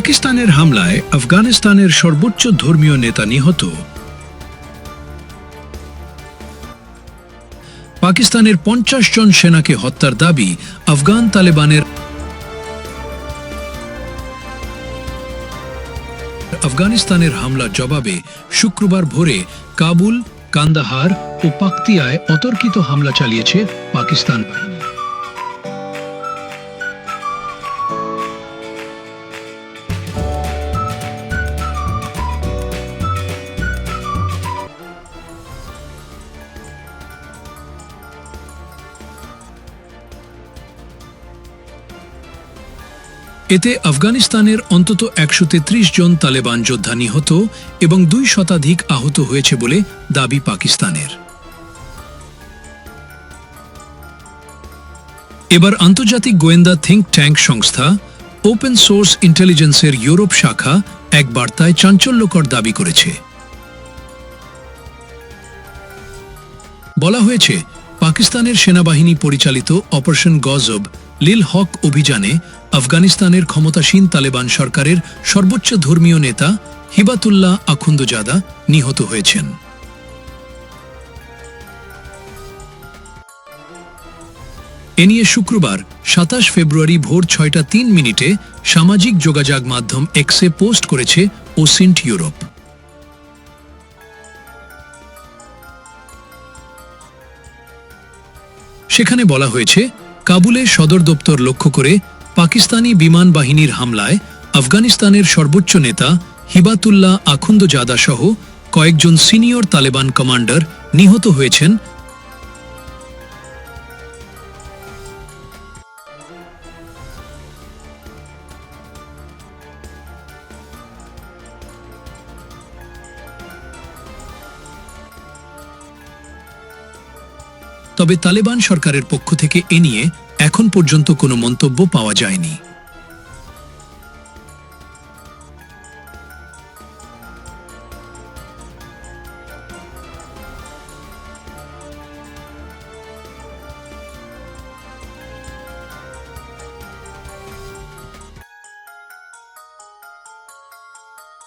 পাকিস্তানের হামলায় আফগানিস্তানের সর্বোচ্চ ধর্মীয় নেতা নিহত। পাকিস্তানের 50 জন সেনাকে হত্যার দাবি আফগান তালেবানের। আফগানিস্তানের হামলার জবাবে শুক্রবার ভোরে কাবুল, কান্দাহার ও পাকতিয়ায় অতর্কিত হামলা চালিয়েছে পাকিস্তান বাহিনী। এতে আফগানিস্তানের অন্তত 133 জন তালেবান যোদ্ধা নিহত এবং 2 শতাধিক আহত হয়েছে বলে দাবি পাকিস্তানের। এবার আন্তর্জাতিক গোয়েন্দা থিঙ্ক ট্যাঙ্ক সংস্থা ওপেন সোর্স ইন্টেলিজেন্সের ইউরোপ শাখা এক বার্তায় চাঞ্চল্যকর দাবি করেছে। বলা হয়েছে, পাকিস্তানের সেনাবাহিনী পরিচালিত অপারেশন গজব লিল হক অভিযানে আফগানিস্তানের ক্ষমতাসীন তালেবান সরকারের সর্বোচ্চ ধর্মীয় নেতা হিবাতুল্লাহ আখুন্দজাদা নিহত হয়েছেন। এ নিয়ে শুক্রবার 27 ফেব্রুয়ারি ভোর 6টা 3 সামাজিক যোগাযোগ মাধ্যম এক্সে পোস্ট করেছে ওসিন্ট ইউরোপ। সেখানে বলা হয়েছে, কাবুলে সদর দপ্তর লক্ষ্য করে পাকিস্তানি বিমান বাহিনীর হামলায় আফগানিস্তানের সর্বোচ্চ নেতা হিবাতুল্লাহ আখুন্দজাদা সহ কয়েকজন সিনিয়র তালেবান কমান্ডার নিহত হয়েছেন। তবে তালেবান সরকারের পক্ষ থেকে এ নিয়ে এখন পর্যন্ত কোনো মন্তব্য পাওয়া যায়নি।